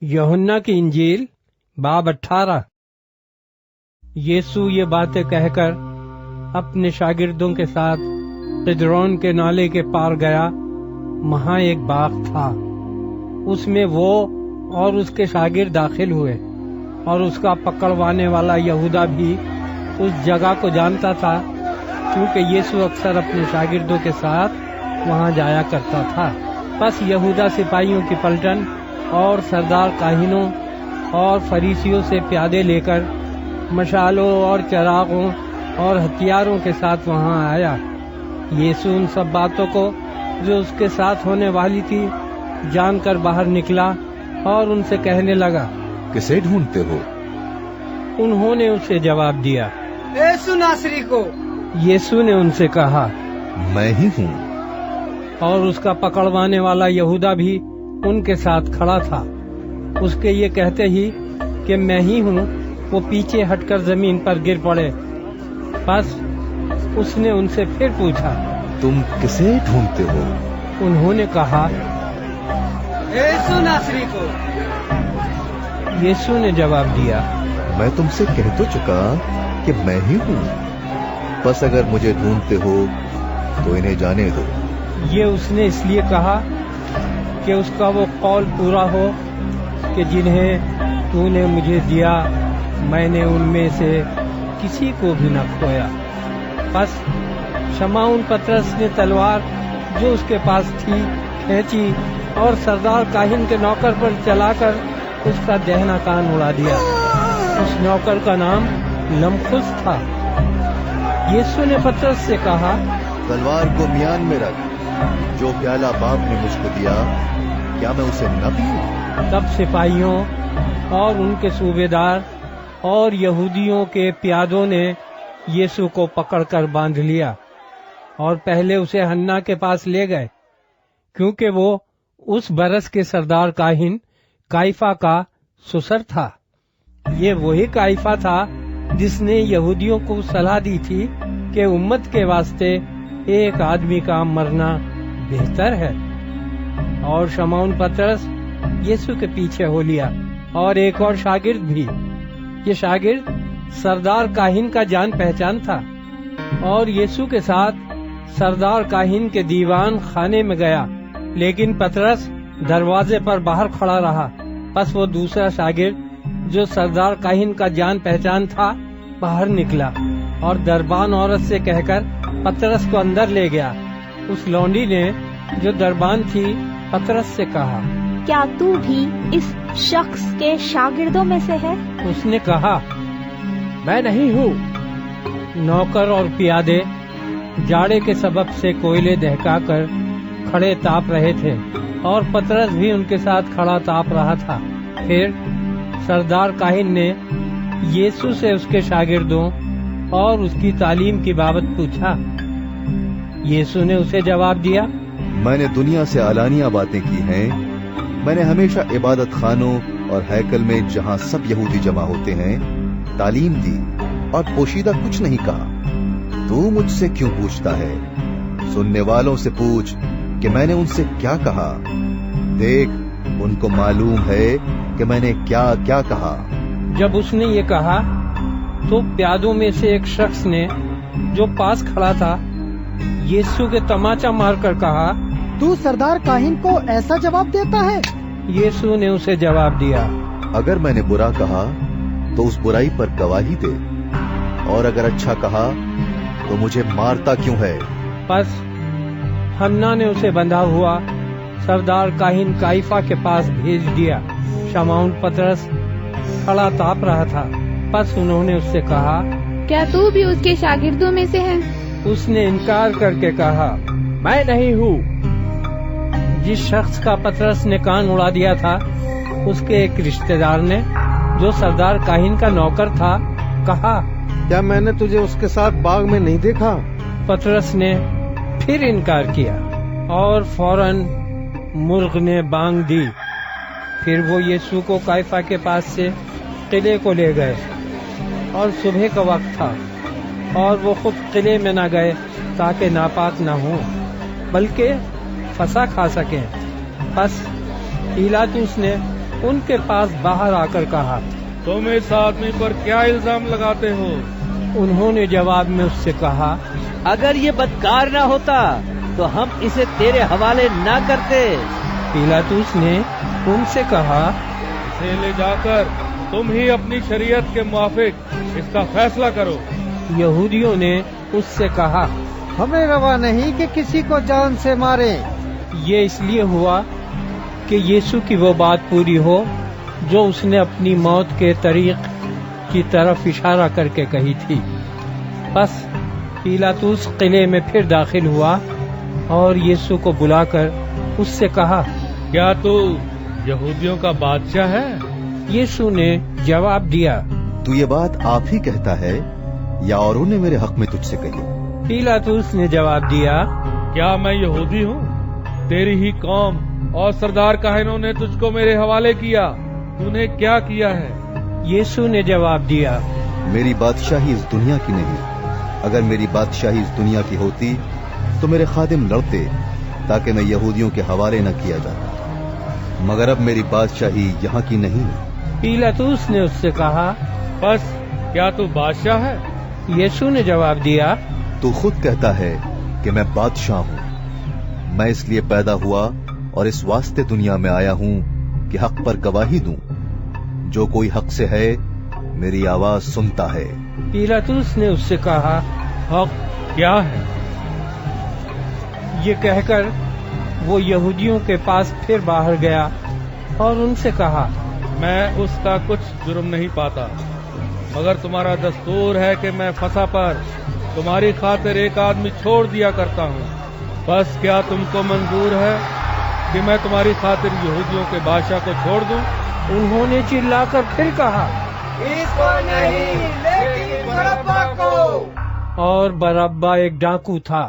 यूहन्ना की इंजील बाब 18। यीशु ये बातें कहकर अपने शागिर्दों के साथ किद्रोन के नाले के पार गया। वहाँ एक बाग था, उसमें वो और उसके शागिर्द दाखिल हुए, और उसका पकड़वाने वाला यहूदा भी उस जगह को जानता था, क्योंकि यीशु अक्सर अपने शागिर्दों के साथ वहाँ जाया करता था। बस यहूदा सिपाहियों की पलटन और सरदार काहिनों और फरीसियों से प्यादे लेकर मशालों और चरागों और हथियारों के साथ वहाँ आया। यीशु उन सब बातों को जो उसके साथ होने वाली थी जानकर बाहर निकला और उनसे कहने लगा, किसे ढूंढते हो? उन्होंने उसे जवाब दिया, यीशु नासरी को। यीशु ने उनसे कहा, मैं ही हूँ। और उसका पकड़वाने वाला यहूदा भी उनके साथ खड़ा था। उसके ये कहते ही कि मैं ही हूँ, वो पीछे हटकर जमीन पर गिर पड़े। बस उसने उनसे फिर पूछा, तुम किसे ढूंढते हो? उन्होंने कहा, यीशु नासरी को। यीशु ने जवाब दिया, मैं तुमसे कह तो चुका कि मैं ही हूँ। बस अगर मुझे ढूंढते हो तो इन्हें जाने दो। ये उसने इसलिए कहा कि उसका वो कौल पूरा हो कि जिन्हें तूने मुझे दिया मैंने उनमें से किसी को भी न खोया। बस शमौन पतरस ने तलवार जो उसके पास थी खींची और सरदार काहिन के नौकर पर चलाकर उसका दहना कान उड़ा दिया। उस नौकर का नाम लमखुस था। यीशु ने पतरस से कहा, तलवार को म्यान में रख। जो प्याला बाप ने मुझको दिया, क्या मैं उसे न पीऊं? तब सिपाहियों और उनके सूबेदार और यहूदियों के प्यादों ने यीशु को पकड़कर बांध लिया और पहले उसे हन्ना के पास ले गए, क्योंकि वो उस बरस के सरदार काहिन काइफा का सुसर था। ये वही काइफा था जिसने यहूदियों को सलाह दी थी कि उम्मत के वास्ते एक आदमी का मरना बेहतर है। और शमौन पतरस यीशु के पीछे हो लिया, और एक और शागिर्द भी। ये शागिर्द सरदार काहिन का जान पहचान था, और यीशु के साथ सरदार काहिन के दीवान खाने में गया, लेकिन पतरस दरवाजे पर बाहर खड़ा रहा। बस वो दूसरा शागिर्द जो सरदार काहिन का जान पहचान था बाहर निकला और दरबान औरत से कहकर पतरस को अंदर ले गया। उस लौंडी ने जो दरबान थी पतरस से कहा, क्या तू भी इस शख्स के शागिर्दों में से है? उसने कहा, मैं नहीं हूँ। नौकर और प्यादे जाड़े के सबब से कोयले दहकाकर खड़े ताप रहे थे, और पतरस भी उनके साथ खड़ा ताप रहा था। फिर सरदार काहिन ने यीशु से उसके शागिर्दों और उसकी तालीम की बाबत पूछा। यीशु ने उसे जवाब दिया, मैंने दुनिया से आलानिया बातें की हैं। मैंने हमेशा इबादत खानों और हैकल में जहां सब यहूदी जमा होते हैं तालीम दी, और पोशीदा कुछ नहीं कहा। तू मुझसे क्यों पूछता है? सुनने वालों से पूछ कि मैंने उनसे क्या कहा। देख, उनको मालूम है कि मैंने क्या क्या कहा। जब उसने ये कहा तो प्यादों में से एक शख्स ने जो पास खड़ा था यीशु के तमाचा मारकर कहा, तू सरदार काहिन को ऐसा जवाब देता है? यीशु ने उसे जवाब दिया, अगर मैंने बुरा कहा तो उस बुराई पर गवाही दे, और अगर अच्छा कहा तो मुझे मारता क्यों है? बस हन्ना ने उसे बंधा हुआ सरदार काहिन काइफा के पास भेज दिया। शमौन पतरस खड़ा ताप रहा था। बस उन्होंने उससे कहा, क्या तू भी उसके शागिर्दों में से है? उसने इनकार करके कहा, मैं नहीं हूँ। जिस शख्स का पतरस ने कान उड़ा दिया था उसके एक रिश्तेदार ने जो सरदार काहिन का नौकर था कहा, क्या मैंने तुझे उसके साथ बाग में नहीं देखा? पतरस ने फिर इनकार किया, और फौरन मुर्ग ने बांग दी। फिर वो यीशु को काइफा के पास से किले को ले गए, और सुबह का वक्त था, और वो खुद किले में न गए ताकि नापाक न हो, बल्कि फसा खा सकें। बस पिलातुस ने ان کے پاس باہر آ کر کہا، تم اس آدمی پر کیا الزام لگاتے ہو؟ انہوں نے جواب میں اس سے کہا، اگر یہ بدکار نہ ہوتا تو ہم اسے تیرے حوالے نہ کرتے۔ پیلاطس نے ان سے کہا، اسے لے جا کر تم ہی اپنی شریعت کے موافق اس کا فیصلہ کرو۔ یہودیوں نے اس سے کہا، ہمیں روا نہیں کہ کسی کو جان سے مارے۔ یہ اس لیے ہوا کہ یسوع کی وہ بات پوری ہو جو اس نے اپنی موت کے طریق کی طرف اشارہ کر کے کہی تھی۔ بس پیلاطس قلعے میں پھر داخل ہوا اور یسوع کو بلا کر اس سے کہا، کیا تو یہودیوں کا بادشاہ ہے؟ یسوع نے جواب دیا، تو یہ بات آپ ہی کہتا ہے یا اوروں نے میرے حق میں تجھ سے کہی؟ پیلاطس نے جواب دیا، کیا میں یہودی ہوں؟ تیری ہی قوم اور سردار کاہنوں نے تجھ کو میرے حوالے کیا، تو نے کیا کیا ہے؟ یسوع نے جواب دیا، میری بادشاہی اس دنیا کی نہیں۔ اگر میری بادشاہی اس دنیا کی ہوتی تو میرے خادم لڑتے تاکہ میں یہودیوں کے حوالے نہ کیا جاتا، مگر اب میری بادشاہی یہاں کی نہیں۔ پیلاطس نے اس سے کہا، بس کیا تو بادشاہ ہے؟ یسوع نے جواب دیا، تو خود کہتا ہے کہ میں بادشاہ ہوں۔ میں اس لیے پیدا ہوا اور اس واسطے دنیا میں آیا ہوں کہ حق پر گواہی دوں۔ جو کوئی حق سے ہے میری آواز سنتا ہے۔ پیلاطس نے اس سے کہا، حق کیا ہے؟ یہ کہہ کر وہ یہودیوں کے پاس پھر باہر گیا اور ان سے کہا، میں اس کا کچھ جرم نہیں پاتا، مگر تمہارا دستور ہے کہ میں فسح پر تمہاری خاطر ایک آدمی چھوڑ دیا کرتا ہوں۔ بس کیا تم کو منظور ہے کہ میں تمہاری خاطر یہودیوں کے بادشاہ کو چھوڑ دوں؟ انہوں نے چلا کر پھر کہا، اس کو نہیں لیکن برابا کو۔ اور برابا ایک ڈاکو تھا۔